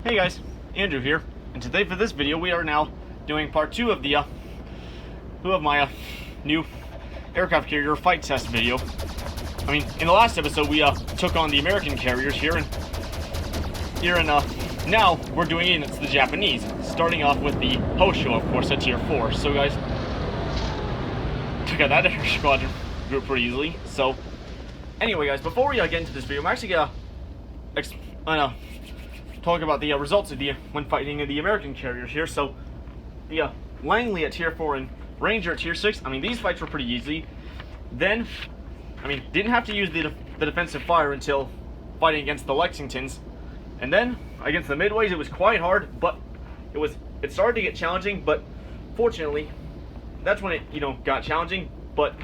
Hey guys, Andrew here, and today for this video we are now doing part 2 of the my new aircraft carrier fight test video. I mean, in the last episode we took on the American carriers here, and now we're doing it against the Japanese, starting off with the Hosho, of course, at tier 4. So guys, took out that air squadron group pretty easily. So anyway guys, before we get into this video, I'm actually gonna talk about the results of when fighting the American carriers here. So the Langley at tier 4 and Ranger at tier 6, I mean, these fights were pretty easy. Then, I mean, didn't have to use the defensive fire until fighting against the Lexingtons. And then against the Midways it was quite hard, but it started to get challenging, but fortunately that's when it got challenging. But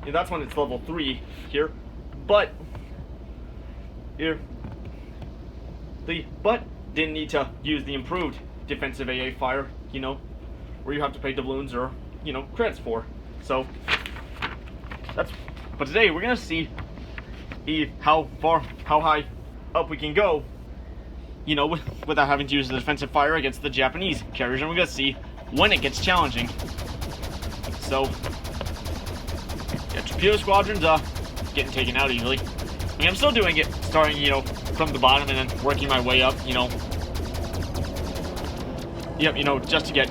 that's when it's level 3 here. But didn't need to use the improved defensive AA fire, where you have to pay doubloons or credits for. So but today we're gonna see how high up we can go, without having to use the defensive fire against the Japanese carriers, and we're gonna see when it gets challenging. So yeah, torpedo squadrons getting taken out easily. I mean, I'm still doing it, starting from the bottom and then working my way up, just to get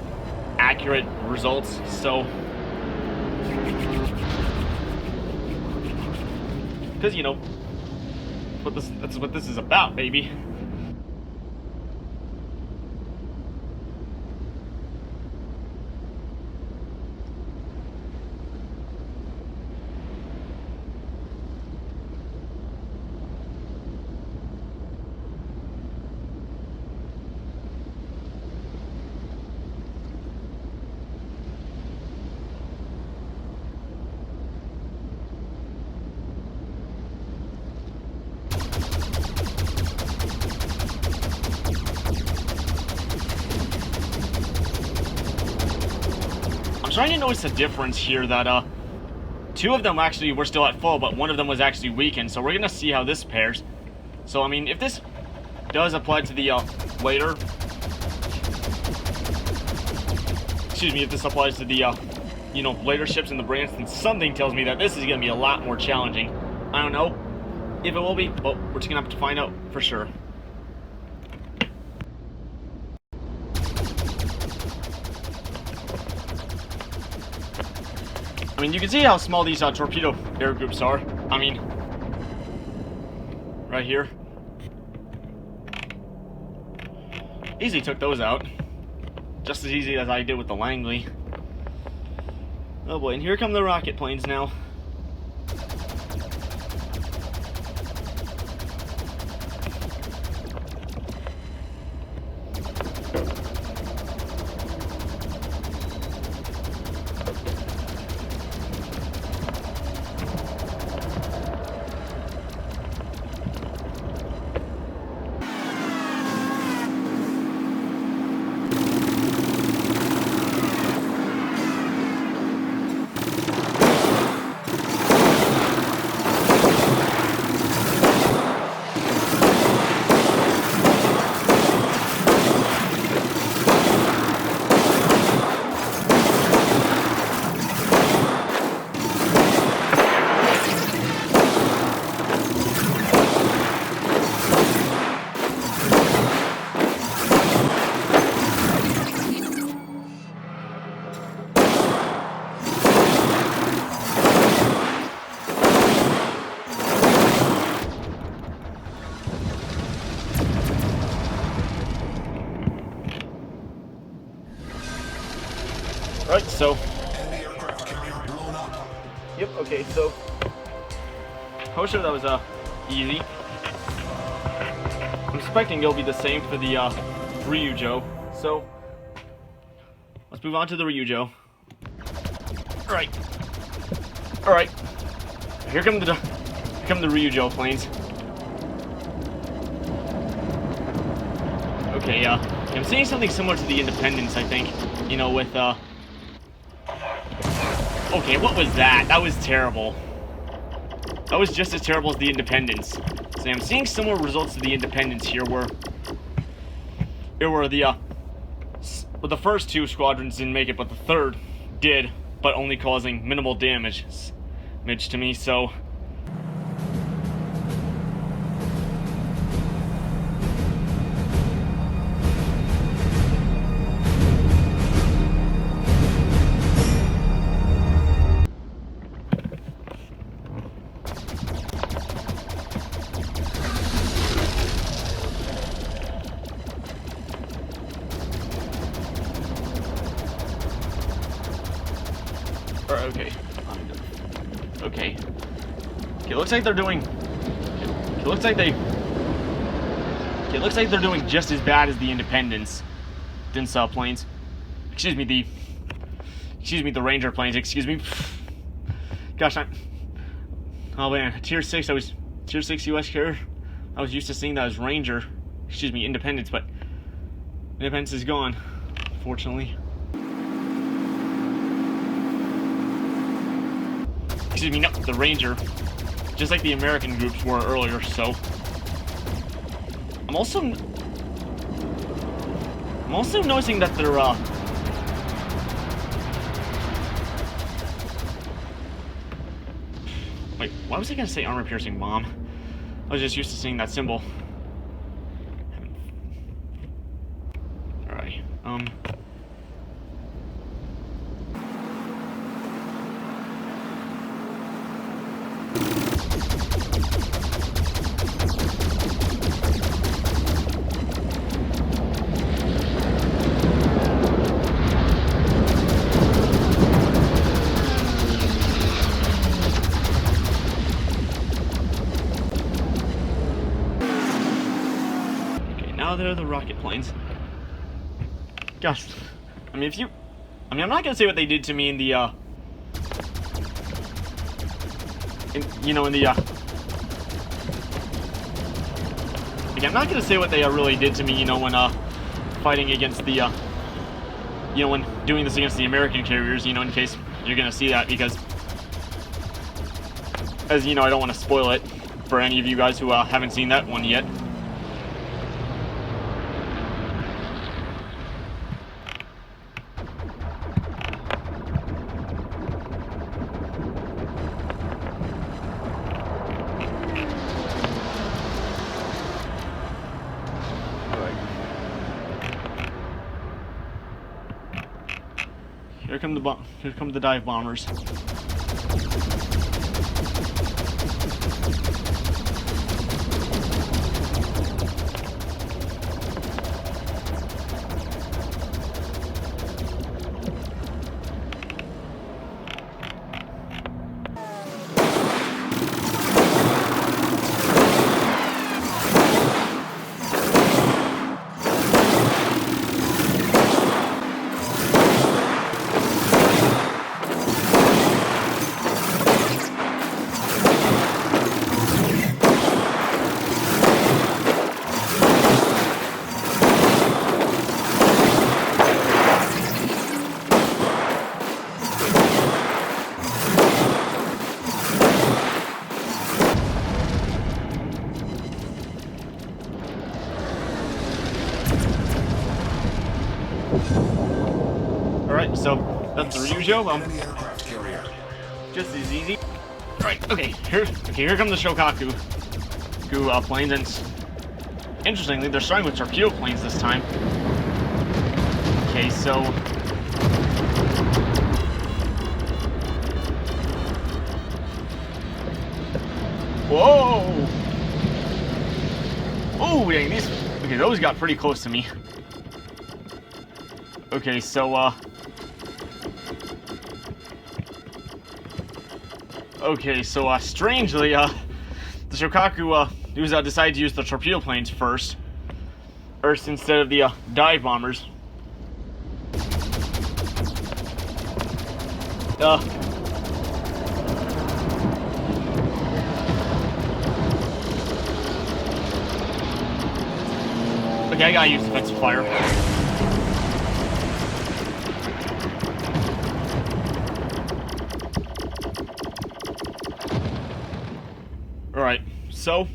accurate results. So, because that's what this is about, baby. Trying to notice a difference here that two of them actually were still at full, but one of them was actually weakened. So we're gonna see how this pairs. So I mean, if this does apply to the later, if this applies to the later ships in the branch, then something tells me that this is gonna be a lot more challenging. I don't know if it will be, but we're just gonna have to find out for sure. I mean, you can see how small these torpedo air groups are. I mean, right here. Easily took those out. Just as easy as I did with the Langley. Oh boy, and here come the rocket planes now. Right, so yep, okay, so Hosho, that was easy. I'm expecting it'll be the same for the Ryujo. So let's move on to the Ryujo. Alright. Here come the Ryujo planes. Okay, I'm seeing something similar to the Independence, I think. With okay, what was that? That was terrible. That was just as terrible as the Independence. So I'm seeing similar results to the Independence here, where it were the first two squadrons didn't make it, but the third did, but only causing minimal damage to me. So okay. Okay. It looks like they're doing. It looks like they. It looks like they're doing just as bad as the Independence planes. Excuse me, the Ranger planes. Excuse me. Gosh, oh man, Tier 6. Tier 6 U.S. carrier. I was used to seeing that as Ranger. Excuse me, Independence, but Independence is gone, fortunately. Excuse me, no, the Ranger, just like the American groups were earlier. So I'm also noticing that they're wait, why was I gonna say armor-piercing bomb? I was just used to seeing that symbol. All right, now they're the rocket planes. Gosh, I mean, I'm not gonna say what they did to me in the, I'm not gonna say what they really did to me, when fighting against the, when doing this against the American carriers, in case you're gonna see that, because, as I don't want to spoil it for any of you guys who haven't seen that one yet. Here come the dive bombers. Alright, so that's the Ryujo. Just as easy. Alright, okay, here come the Shokaku planes, and interestingly, they're starting with torpedo planes this time. Okay, so whoa! Oh, dang, those got pretty close to me. Okay, so, strangely, the Shokaku, decided to use the torpedo planes first instead of the, dive bombers. Okay, I gotta use defensive fire. Alright, so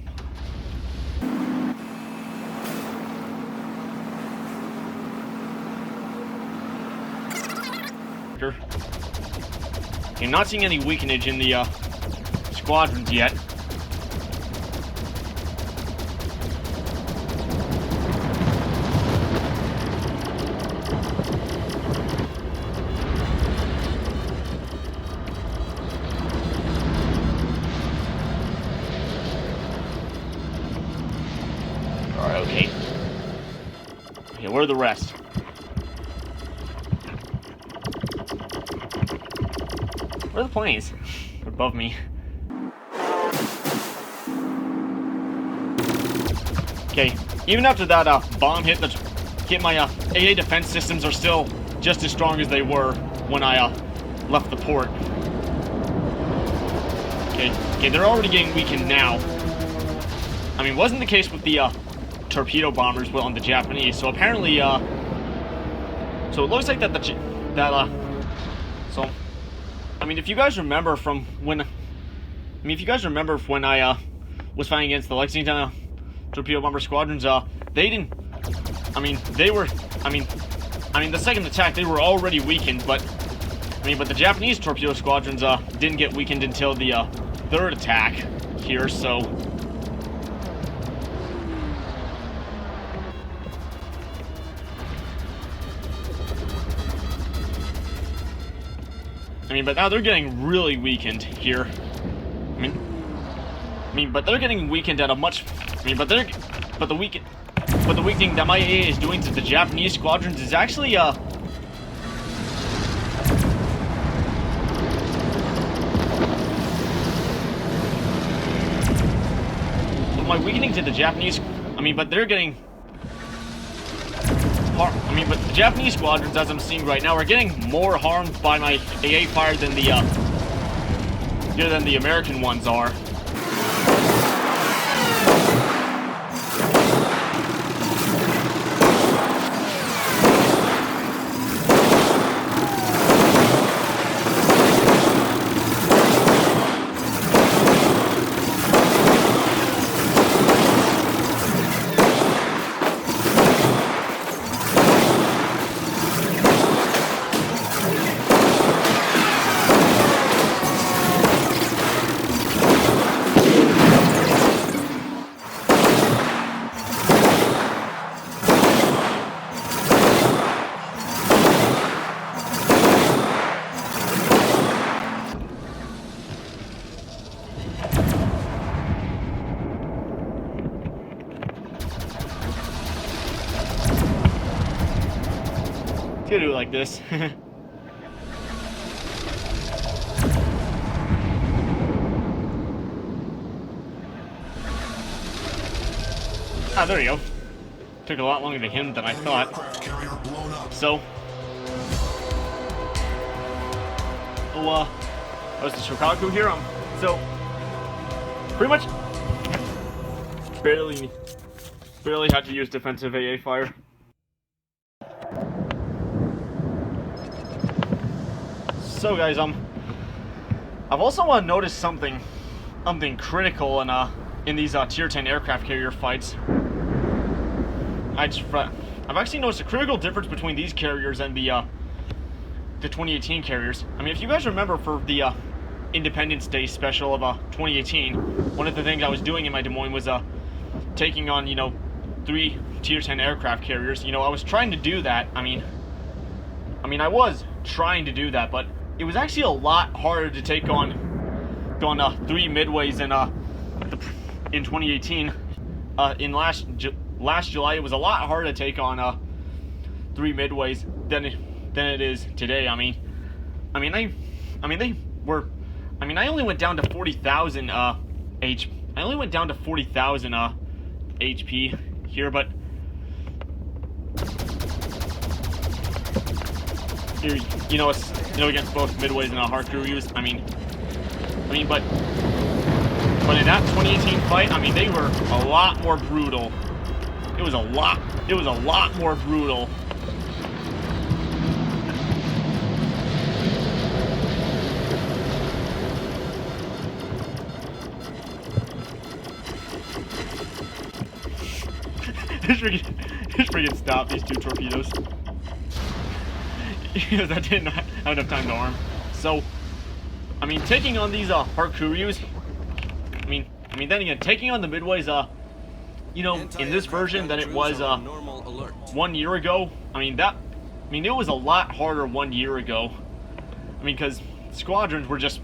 helicopter. I'm not seeing any weakenage in the squadrons yet. Alright, okay. Okay, where are the rest? Where are the planes? They're above me. Okay, even after that bomb hit my AA defense systems are still just as strong as they were when I left the port. Okay, they're already getting weakened now. I mean, wasn't the case with the torpedo bombers on the Japanese. So apparently, so it looks like so, I mean, if you guys remember from when, if you guys remember when I was fighting against the Lexington torpedo bomber squadrons, they didn't, the second attack, they were already weakened, but the Japanese torpedo squadrons, didn't get weakened until the, third attack here, so. But now they're getting really weakened here. But they're getting weakened at a much. But the weakening that my AA is doing to the Japanese squadrons is actually my weakening to the Japanese. But they're getting. But the Japanese squadrons, as I'm seeing right now, are getting more harmed by my AA fire than the American ones are. Gonna do it like this. Ah, there you go. Took a lot longer to him than I thought. So, was the Shokaku here? So, pretty much, barely had to use defensive AA fire. So guys, I've also noticed something critical in these tier 10 aircraft carrier fights. I've actually noticed a critical difference between these carriers and the 2018 carriers. If you guys remember for the Independence Day special of 2018, one of the things I was doing in my Des Moines was taking on 3 tier 10 aircraft carriers. I was trying to do that. I was trying to do that, but it was actually a lot harder to take on 3 midways in 2018. In last July, it was a lot harder to take on 3 midways than it is today. I only went down to 40,000 I only went down to 40,000 HP here, but here, against both midways and hard crew use. But in that 2018 fight, they were a lot more brutal. It was a lot more brutal. Just freaking stop these 2 torpedoes. because I didn't have enough time to arm. So, I mean, taking on these Harkuryus, I mean, then again, taking on the Midways, you know, in this version than it was 1 year ago. I mean, it was a lot harder 1 year ago. I mean, because squadrons were just,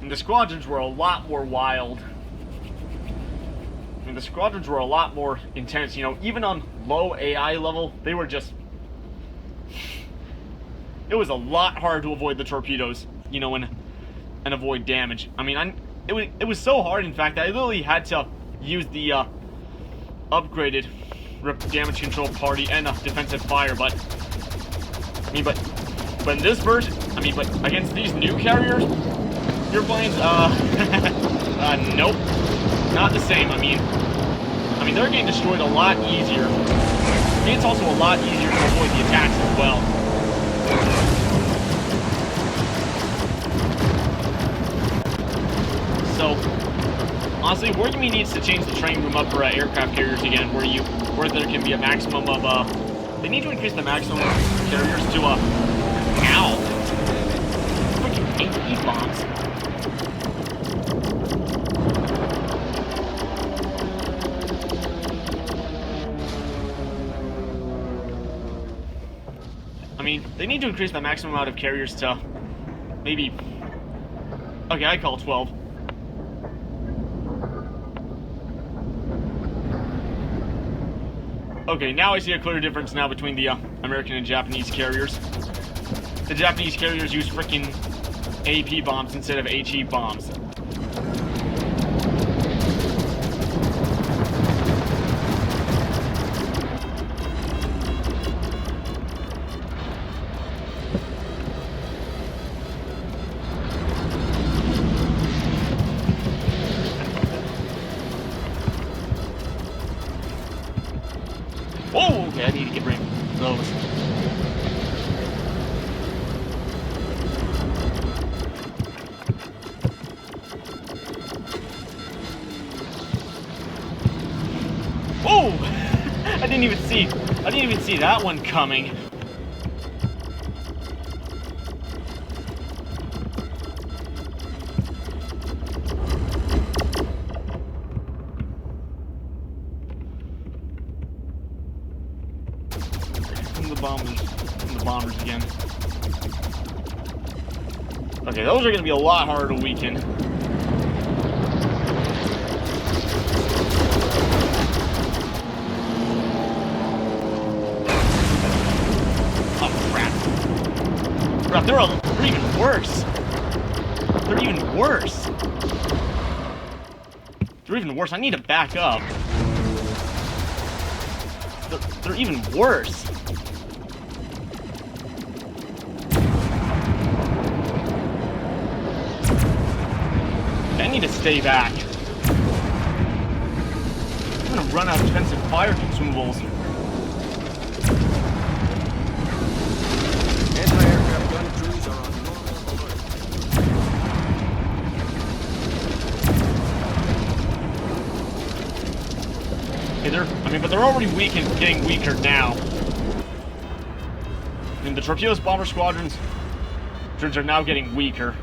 the squadrons were a lot more wild. I mean, the squadrons were a lot more intense. You know, even on low AI level, they were just. It was a lot harder to avoid the torpedoes, you know, and avoid damage. I mean, it was so hard, in fact, that I literally had to use the upgraded damage control party and defensive fire. But I mean, but in this version, I mean, but against these new carriers, your planes, nope, not the same. I mean, they're getting destroyed a lot easier. And it's also a lot easier to avoid the attacks as well. So, honestly, Wargaming needs to change the training room up for aircraft carriers again, where there can be a maximum of, they need to increase the maximum carriers to, ow! Freaking AP bombs. I mean, they need to increase the maximum amount of carriers to maybe, okay, I call 12. Okay, now I see a clear difference now between the American and Japanese carriers. The Japanese carriers use freaking AP bombs instead of HE bombs. Oh, okay, I need to get rid of those. Whoa! I didn't even see that one coming. The bombers again. Okay, those are going to be a lot harder to weaken. Oh, crap. Crap, they're even worse. They're even worse. They're even worse. I need to back up. They're even worse. I need to stay back. I'm gonna run out of defensive fire consumables. Anti-aircraft gun crews are on normal alert. Okay, but they're already weak and getting weaker now. I mean, the torpedoes bomber squadrons are now getting weaker.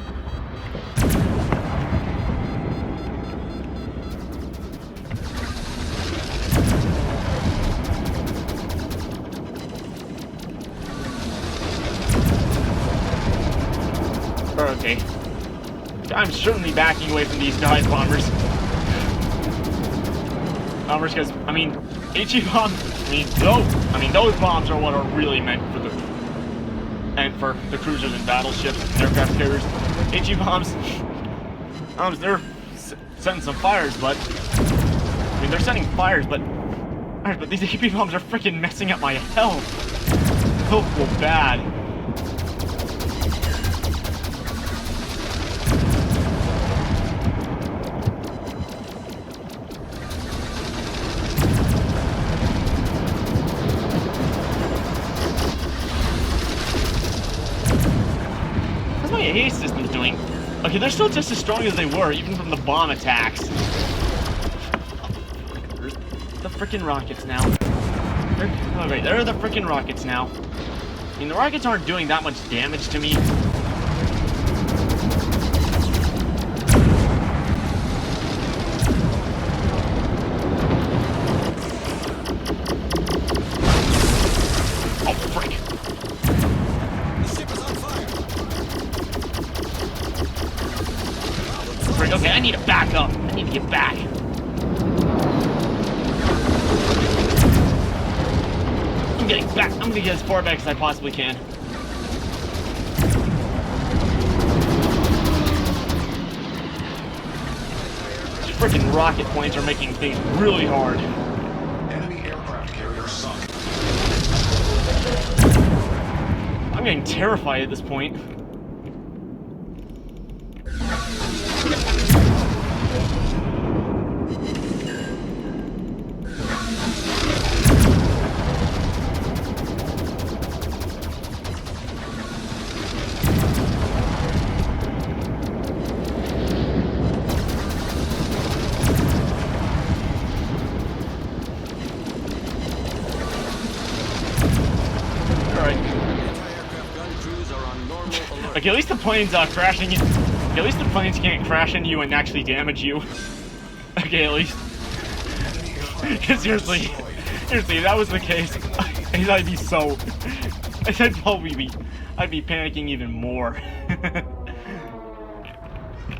Okay. I'm certainly backing away from these dive bombers. Because, I mean, HE bombs, those bombs are what are really meant for the cruisers and battleships and aircraft carriers. HE bombs, they're setting some fires, but, they're setting fires, but these HE bombs are freaking messing up my health. Health will bad. AA system's doing. Okay, they're still just as strong as they were, even from the bomb attacks. The frickin' rockets now. Alright, there are the frickin' rockets now. I mean, the rockets aren't doing that much damage to me. Oh, frick. The ship is on fire. Frick, okay, I need to back up. I need to get back. I'm getting back. I'm gonna get as far back as I possibly can. These freaking rocket planes are making things really hard. Enemy aircraft carrier sunk. I'm getting terrified at this point. Okay, at least the plane's crashing. At least the planes can't crash into you and actually damage you. Okay, at least. seriously, if that was the case, I'd be so. I'd probably be. I'd be panicking even more.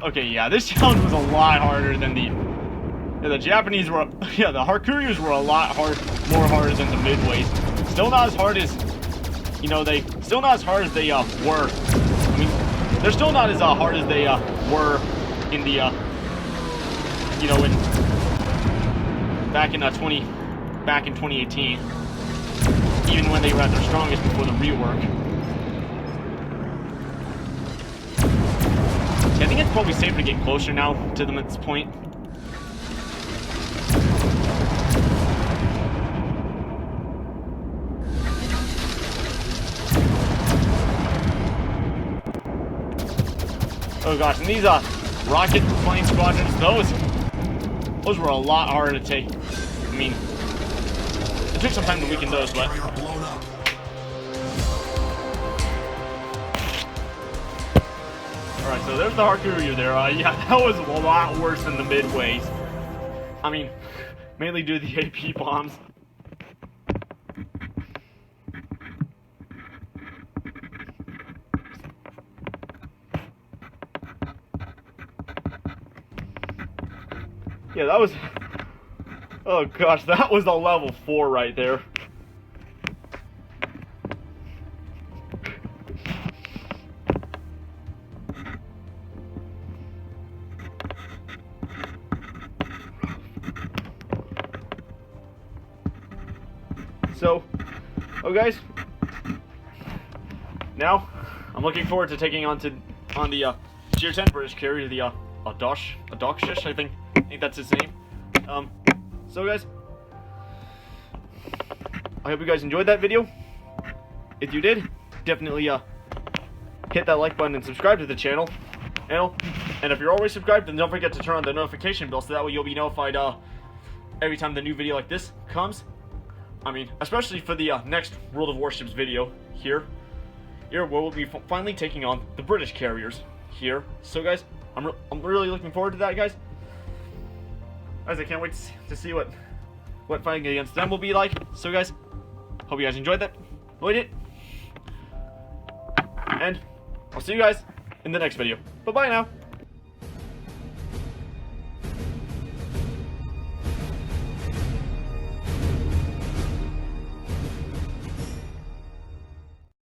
Okay, yeah, this challenge was a lot harder than the. Yeah, the Japanese were. Yeah, the Hakuryus were a lot more harder than the midways. Still not as hard as. You know, still not as hard as they were. I mean, they're still not as hard as they were in the, you know, back in 2018, even when they were at their strongest before the rework. Yeah, I think it's probably safer to get closer now to them at this point. Oh gosh, and these rocket plane squadrons, those were a lot harder to take. I mean, it took some time to weaken those, but Carrier blown up. alright, so there's the Hakuryu there. Yeah, that was a lot worse than the midways. I mean, mainly due to the AP bombs. Yeah, that was... Oh gosh, that was a level 4 right there. So, oh guys, now I'm looking forward to taking on the Tier 10 British carrier, the Adokshis, I think that's his name. So guys, I hope you guys enjoyed that video. If you did, definitely hit that like button and subscribe to the channel. And if you're already subscribed, then don't forget to turn on the notification bell so that way you'll be notified every time the new video like this comes. I mean, especially for the next World of Warships video here where we'll be finally taking on the British carriers here. So guys, I'm really looking forward to that, guys. As I can't wait to see what fighting against them will be like. So guys, hope you guys enjoyed that. Enjoyed it. And I'll see you guys in the next video. Bye-bye now.